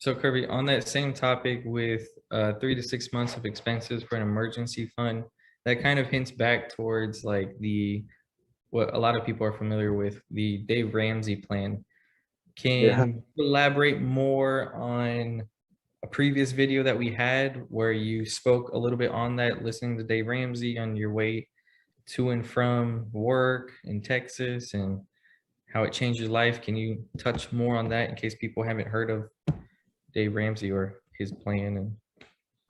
So Kirby, on that same topic with 3 to 6 months of expenses for an emergency fund, that kind of hints back towards like the what a lot of people are familiar with, the Dave Ramsey plan. Yeah. Can you elaborate more on a previous video that we had where you spoke a little bit on that, listening to Dave Ramsey on your way to and from work in Texas and how it changed your life? Can you touch more on that in case people haven't heard of Dave Ramsey or his plan? And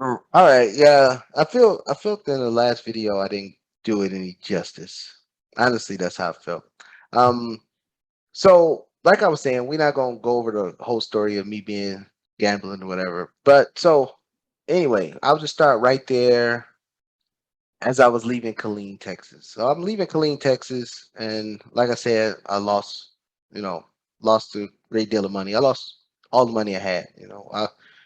All right. Yeah. I felt in the last video I didn't do it any justice. Honestly, that's how I felt. Um. So, like I was saying, we're not gonna go over the whole story of me being gambling or whatever. But so anyway, I'll just start right there as I was leaving Killeen, Texas. So I'm leaving Killeen, Texas, and like I said, I lost, you know, lost a great deal of money. I lost all the money I had.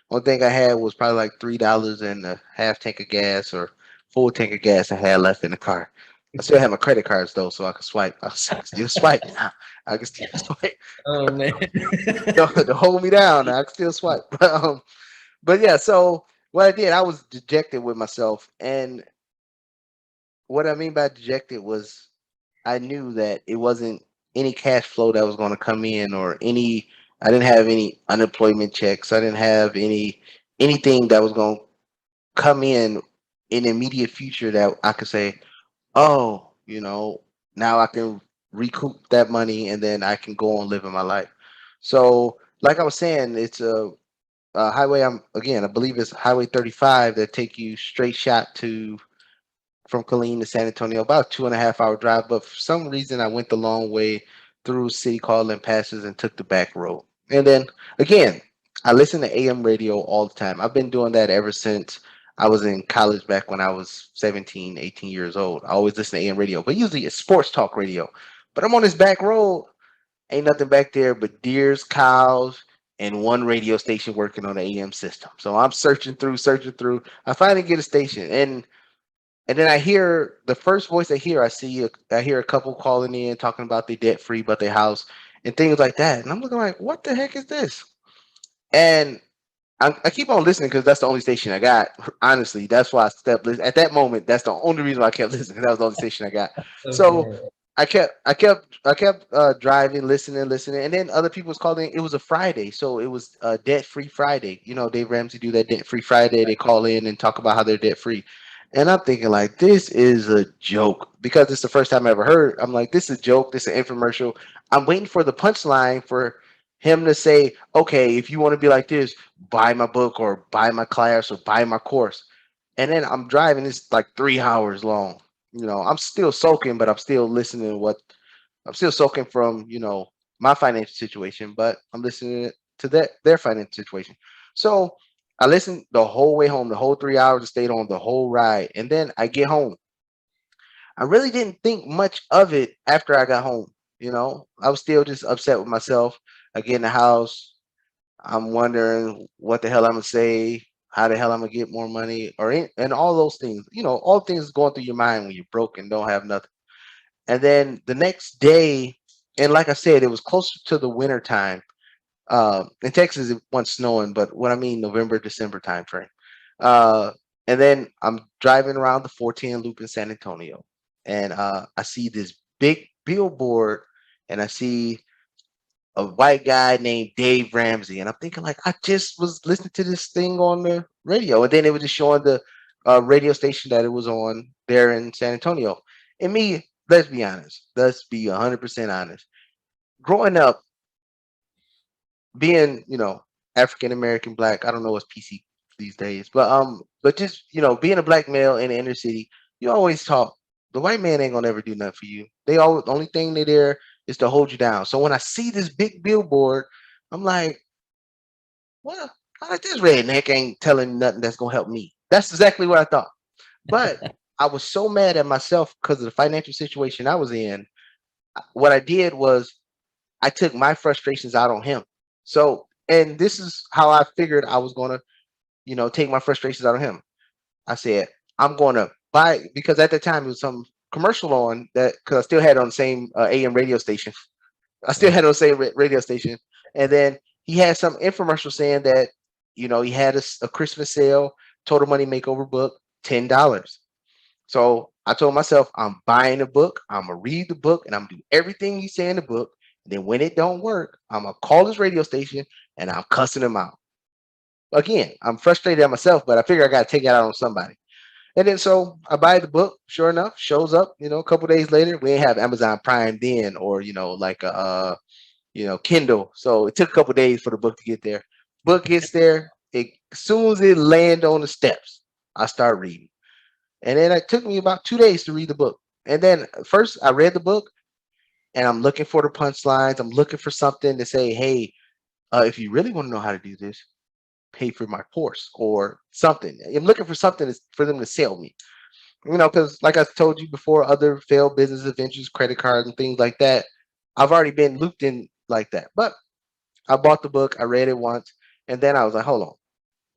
One thing I had was probably like $3 and a half tank of gas or full tank of gas I had left in the car. I still have my credit cards though, so I could swipe. I still swipe now. I can still swipe. oh man. Don't hold me down. I can still swipe. But yeah. So what I did, I was dejected with myself, and what I mean by dejected was I knew that it wasn't any cash flow that was going to come in or any. I didn't have any unemployment checks. I didn't have anything that was going to come in the immediate future that I could say, oh, now I can recoup that money and then I can go on living my life. So, like I was saying, it's a highway. I believe it's Highway 35 that take you straight shot to from Killeen to San Antonio, about 2.5 hour drive. But for some reason, I went the long way through city calling passes and took the back road. And then again, I listen to AM radio all the time. I've been doing that ever since I was in college back when I was 17, 18 years old. I always listen to AM radio, but usually it's sports talk radio. But I'm on this back road, ain't nothing back there but deers, cows, and one radio station working on the AM system. So I'm searching through, searching through. I finally get a station, and then I hear the first voice I hear. I hear a couple calling in talking about they debt free, but their house and things like that. And I'm looking like, what the heck is this? And I keep on listening because that's the only station I got. Honestly, that's why I stepped. At that moment, that's the only reason why I kept listening. That was the only station I got. So Okay. I kept driving, listening, listening, and then other people was calling. It was a Friday, so it was debt free Friday. Dave Ramsey do that debt free Friday. They call in and talk about how they're debt free, and I'm thinking like this is a joke because it's the first time I ever heard. I'm like, this is a joke. This is an infomercial. I'm waiting for the punchline for him to say, okay, if you want to be like this, buy my book or buy my class or buy my course. And then I'm driving. It's like 3 hours long. I'm still soaking, but I'm still listening to what I'm still soaking from, my financial situation, but I'm listening to their financial situation. So I listened the whole way home, the whole 3 hours. I stayed on the whole ride, and then I get home. I really didn't think much of it after I got home. I was still just upset with myself. I get in the house. I'm wondering what the hell I'm gonna say, how the hell I'm gonna get more money, and all those things. All things going through your mind when you're broke and don't have nothing. And then the next day, and like I said, it was closer to the winter time. In Texas, it wasn't snowing, but what I mean, November, December time frame. Uh, and then I'm driving around the 410 loop in San Antonio, and I see this big billboard, and I see a white guy named Dave Ramsey, and I'm thinking like I just was listening to this thing on the radio, and then it was just showing the radio station that it was on there in San Antonio. And me, let's be honest, let's be 100% honest. Growing up, being African American, black, I don't know what's PC these days, but just being a black male in the inner city, you always talk. The white man ain't gonna ever do nothing for you. They always the only thing they're there is to hold you down. So when I see this big billboard, I'm like, well, how like this redneck ain't telling me nothing that's gonna help me. That's exactly what I thought. But I was so mad at myself because of the financial situation I was in. What I did was I took my frustrations out on him. So, and this is how I figured I was gonna, take my frustrations out on him. I said, I'm gonna buy because at the time it was some commercial on that because I still had it on the same AM radio station. I still Right. had it on the same radio station, and then he had some infomercial saying that, he had a Christmas sale, total money makeover book, $10. So I told myself, I'm buying the book, I'm gonna read the book, and I'm gonna do everything he say in the book. And then when it don't work, I'm gonna call his radio station and I'm cussing him out. Again, I'm frustrated at myself, but I figure I gotta take it out on somebody. And then so I buy the book. Sure enough, shows up. A couple days later, we ain't have Amazon Prime then, or like a Kindle. So it took a couple days for the book to get there. Book gets there. As soon as it land on the steps, I start reading. And then it took me about 2 days to read the book. And then first I read the book and I'm looking for the punchlines. I'm looking for something to say, hey, if you really want to know how to do this, pay for my course or something. I'm looking for something for them to sell me. Because like I told you before, other failed business adventures, credit cards, and things like that, I've already been looped in like that. But I bought the book, I read it once, and then I was like, hold on.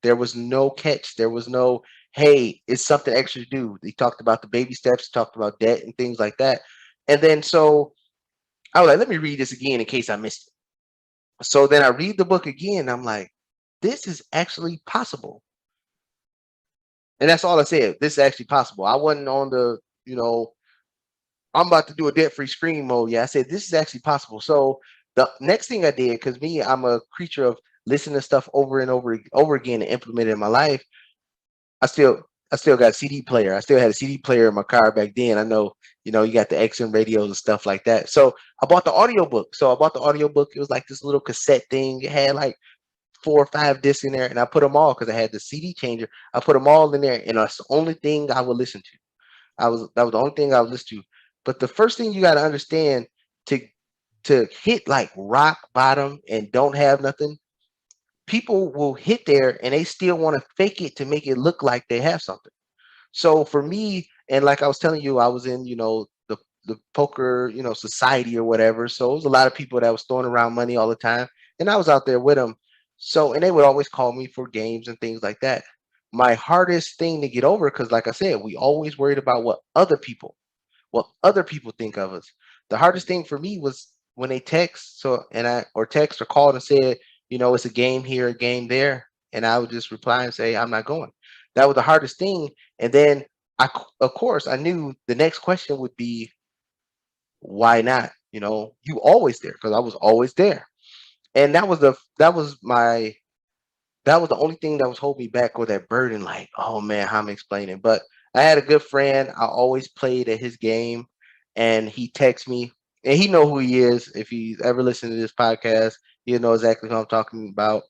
There was no catch. There was no, hey, it's something extra to do. He talked about the baby steps, talked about debt and things like that. And then so I was like, let me read this again in case I missed it. So then I read the book again. I'm like, this is actually possible. And that's all I said. This is actually possible. I wasn't on the, I'm about to do a debt-free screen mode. Yeah, I said this is actually possible. So the next thing I did, because me, I'm a creature of listening to stuff over and over again and implement it in my life. I still I still got a CD player. I still had a CD player in my car back then. I know, you got the XM radios and stuff like that. So I bought the audiobook. So I bought the audiobook. It was like this little cassette thing. It had like 4 or 5 discs in there, and I put them all because I had the CD changer. I put them all in there, and that's the only thing I would listen to. That was the only thing I would listen to. But the first thing you got to understand to hit like rock bottom and don't have nothing, people will hit there and they still want to fake it to make it look like they have something. So for me, and like I was telling you, I was in, the poker, society or whatever. So it was a lot of people that was throwing around money all the time. And I was out there with them. So, and they would always call me for games and things like that. My hardest thing to get over, because like I said, we always worried about what other people think of us. The hardest thing for me was when they text, or text or called and said, it's a game here, a game there, and I would just reply and say, I'm not going. That was the hardest thing. And then of course, I knew the next question would be, why not? You always there, because I was always there, and that was the only thing that was holding me back, with that burden. Like, oh man, how I'm explaining. But I had a good friend. I always played at his game, and he texts me, and he know who he is. If he's ever listened to this podcast, he'll know exactly who I'm talking about.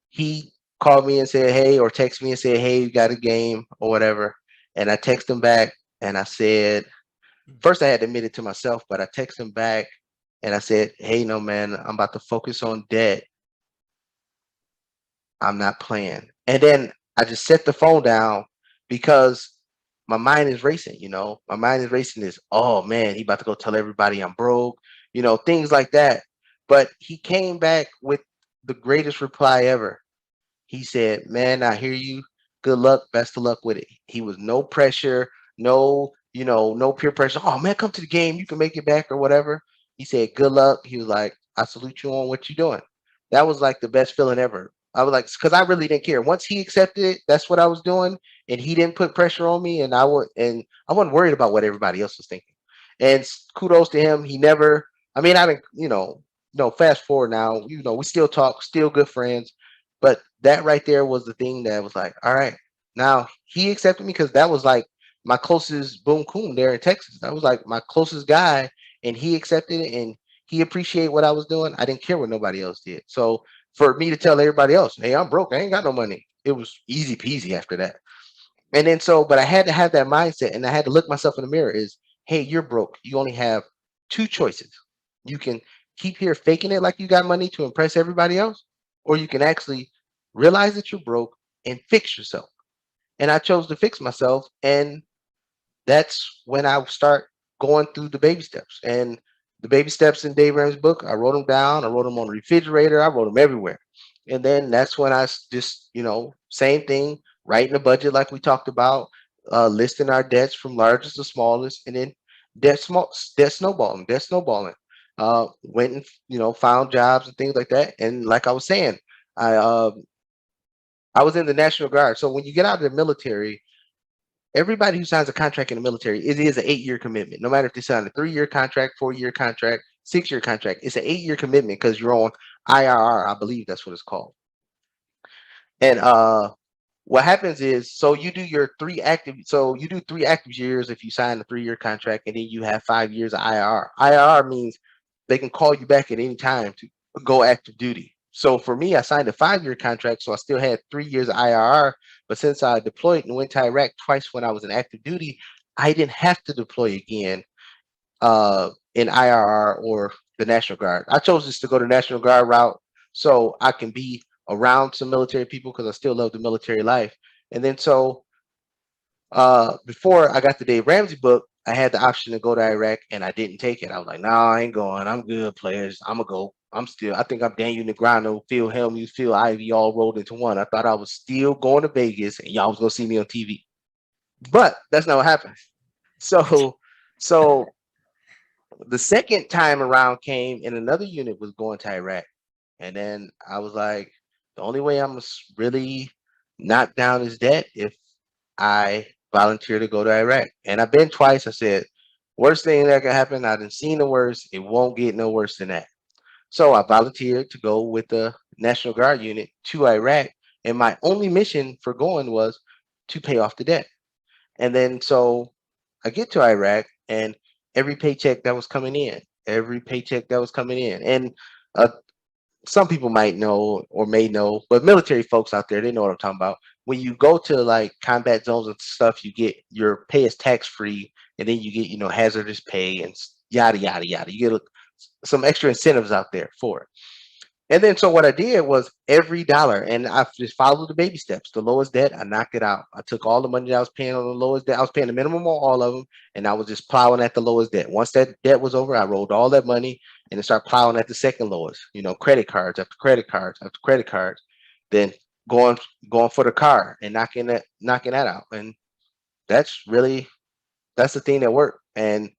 He called me and said, hey, or text me and said, hey, you got a game or whatever. And I text him back and I said, first I had to admit it to myself, but I text him back and I said, hey, no, man, I'm about to focus on debt. I'm not playing. And then I just set the phone down because my mind is racing. My mind is racing this, oh man, he about to go tell everybody I'm broke, things like that. But he came back with the greatest reply ever. He said, man, I hear you. Good luck. Best of luck with it. He was no pressure, no peer pressure. Oh man, come to the game. You can make it back or whatever. He said, good luck. He was like, I salute you on what you're doing. That was like the best feeling ever. I was like, because I really didn't care. Once he accepted it, that's what I was doing, and he didn't put pressure on me, and I wasn't worried about what everybody else was thinking. And kudos to him. He never. I mean, I didn't. No. Fast forward now. We still talk, still good friends. But that right there was the thing that was like, all right, now he accepted me, because that was like my closest boom coon there in Texas. That was like my closest guy, and he accepted it, and he appreciated what I was doing. I didn't care what nobody else did. So for me to tell everybody else, hey, I'm broke, I ain't got no money, it was easy peasy after that. And then but I had to have that mindset, and I had to look myself in the mirror is, hey, you're broke. You only have two choices. You can keep here faking it like you got money to impress everybody else, or you can actually realize that you're broke and fix yourself. And I chose to fix myself, and that's when I start going through the baby steps. And the baby steps in Dave Ramsey's book, I wrote them down. I wrote them on the refrigerator. I wrote them everywhere. And then that's when just, same thing, writing a budget like we talked about, listing our debts from largest to smallest, and then debt snowballing. Went and found jobs and things like that. And like I was saying, I uh, I was in the National Guard. So when you get out of the military, everybody who signs a contract in the military, it is an 8-year commitment. No matter if they sign a 3-year contract, 4-year contract, 6-year contract, it's an 8-year commitment because you're on IRR. I believe that's what it's called. And what happens is, so you do you do 3 active years if you sign a 3-year contract, and then you have 5 years of IRR. IRR means they can call you back at any time to go active duty. So for me, I signed a 5-year contract, so I still had 3 years of IRR. But since I deployed and went to Iraq twice when I was in active duty, I didn't have to deploy again in IRR or the National Guard. I chose just to go the National Guard route so I can be around some military people because I still love the military life. And then so before I got the Dave Ramsey book, I had the option to go to Iraq and I didn't take it. I was like, nah, I ain't going. I'm good, players. I'm gonna go. I think I'm Daniel Negreanu, Phil Hellmuth, Phil Ivey all rolled into one. I thought I was still going to Vegas and y'all was gonna see me on TV. But that's not what happened. So so the second time around came and another unit was going to Iraq. And then I was like, the only way I'm really knock down his debt if I volunteer to go to Iraq. And I've been twice. I said, worst thing that can happen, I done seen the worst. It won't get no worse than that. So I volunteered to go with the National Guard unit to Iraq. And my only mission for going was to pay off the debt. And then so I get to Iraq and every paycheck that was coming in, and uh, some people might know or may know, but military folks out there, they know what I'm talking about. When you go to like combat zones and stuff, you get your pay is tax free, and then you get hazardous pay and yada yada yada. You get some extra incentives out there for it. And then so what I did was every dollar, and I just followed the baby steps. The lowest debt, I knocked it out. I took all the money that I was paying on the lowest debt. I was paying the minimum on all of them, and I was just plowing at the lowest debt. Once that debt was over, I rolled all that money and then started plowing at the second lowest. Credit cards after credit cards after credit cards. Then going for the car and knocking that out. And that's the thing that worked. And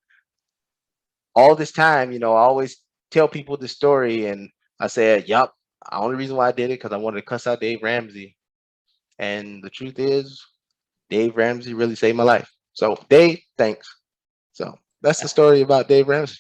all this time, I always tell people the story, and I said, "Yup, the only reason why I did it because I wanted to cuss out Dave Ramsey." And the truth is, Dave Ramsey really saved my life. So, Dave, thanks. So that's the story about Dave Ramsey.